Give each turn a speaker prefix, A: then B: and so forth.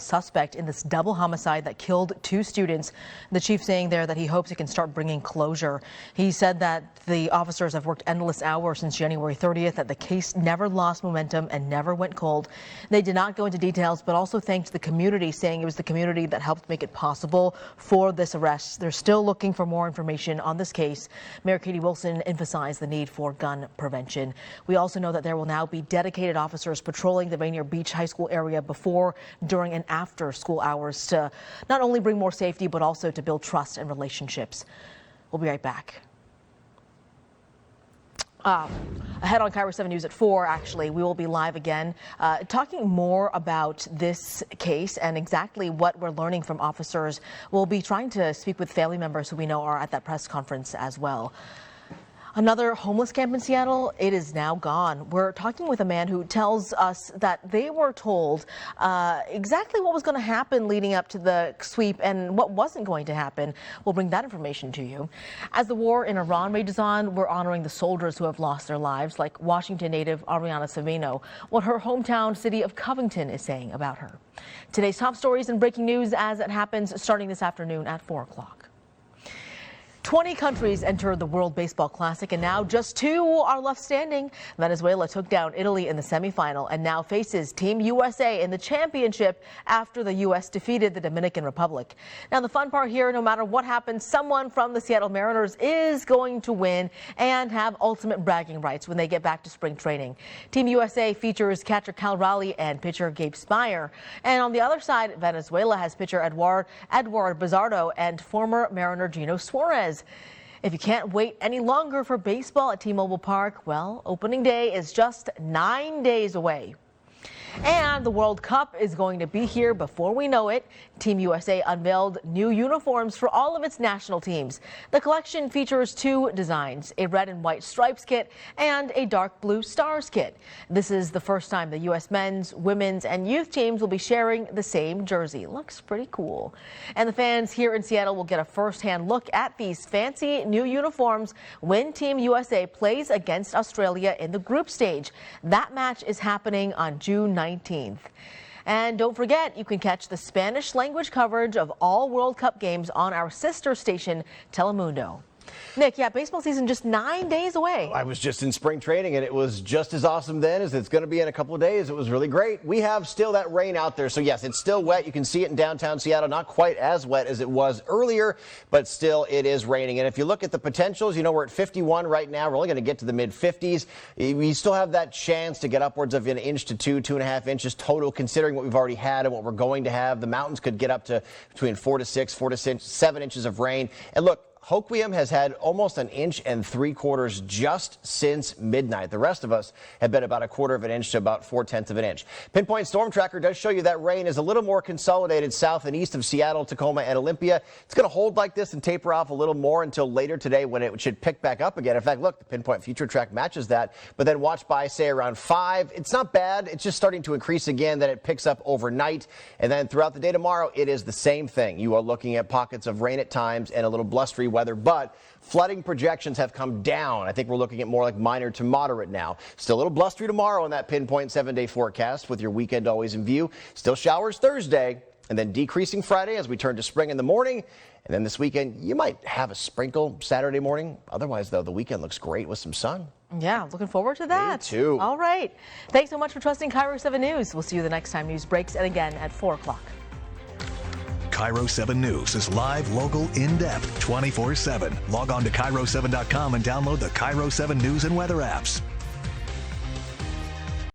A: Suspect in this double homicide that killed 2 students. The chief saying there that he hopes it can start bringing closure. He said that the officers have worked endless hours since January 30th, that the case never lost momentum and never went cold. They did not go into details, but also thanked the community, saying it was the community that helped make it possible for this arrest. They're still looking for more information on this case. Mayor Katie Wilson emphasized the need for gun prevention. We also know that there will now be dedicated officers patrolling the Rainier Beach High School area before, during, and after school hours to not only bring more safety, but also to build trust and relationships. We'll be right back. Ahead on Kiro 7 News at 4, actually, we will be live again, talking more about this case and exactly what we're learning from officers. We'll be trying to speak with family members who we know are at that press conference as well. Another homeless camp in Seattle, it is now gone. We're talking with a man who tells us that they were told exactly what was going to happen leading up to the sweep and what wasn't going to happen. We'll bring that information to you. As the war in Iran rages on, we're honoring the soldiers who have lost their lives, like Washington native Ariana Savino, what her hometown city of Covington is saying about her. Today's top stories and breaking news as it happens starting this afternoon at 4 o'clock. 20 countries entered the World Baseball Classic, and now just 2 are left standing. Venezuela took down Italy in the semifinal and now faces Team USA in the championship after the U.S. defeated the Dominican Republic. Now, the fun part here, no matter what happens, someone from the Seattle Mariners is going to win and have ultimate bragging rights when they get back to spring training. Team USA features catcher Cal Raleigh and pitcher Gabe Speier. And on the other side, Venezuela has pitcher Edward Bizardo and former Mariner Gino Suarez. If you can't wait any longer for baseball at T-Mobile Park, well, opening day is just 9 days away. And the World Cup is going to be here before we know it. Team USA unveiled new uniforms for all of its national teams. The collection features 2 designs, a red and white stripes kit and a dark blue stars kit. This is the first time the U.S. men's, women's, and youth teams will be sharing the same jersey. Looks pretty cool. And the fans here in Seattle will get a first-hand look at these fancy new uniforms when Team USA plays against Australia in the group stage. That match is happening on June 19th. And don't forget, you can catch the Spanish language coverage of all World Cup games on our sister station, Telemundo. Nick, yeah, baseball season just 9 days away.
B: I was just in spring training, and it was just as awesome then as it's going to be in a couple of days. It was really great. We have still that rain out there, so yes, it's still wet. You can see it in downtown Seattle. Not quite as wet as it was earlier, but still it is raining. And if you look at the potentials, you know, we're at 51 right now. We're only going to get to the mid-50s. We still have that chance to get upwards of 1 inch to 2.5 inches total, considering what we've already had and what we're going to have. The mountains could get up to between 4 to 6, 4 to 7 inches of rain. And look, Hoquiam has had almost 1 3/4 inches just since midnight. The rest of us have been about 1/4 inch to about 0.4 inches. Pinpoint Storm Tracker does show you that rain is a little more consolidated south and east of Seattle, Tacoma, and Olympia. It's going to hold like this and taper off a little more until later today when it should pick back up again. In fact, look, the Pinpoint Future Track matches that. But then watch by, say, around 5. It's not bad. It's just starting to increase again. Then it picks up overnight. And then throughout the day tomorrow, it is the same thing. You are looking at pockets of rain at times and a little blustery weather, but flooding projections have come down. I think we're looking at more like minor to moderate now. Still a little blustery tomorrow in that Pinpoint 7-day forecast with your weekend always in view. Still showers Thursday and then decreasing Friday as we turn to spring in the morning. And then this weekend, you might have a sprinkle Saturday morning. Otherwise, though, the weekend looks great with some sun.
A: Yeah, looking forward to that.
B: Me too.
A: All right. Thanks so much for trusting Kiro 7 News. We'll see you the next time news breaks and again at 4 o'clock.
C: Kiro 7 News is live, local, in-depth, 24/7. Log on to KIRO7.com and download the Kiro 7 News and weather apps.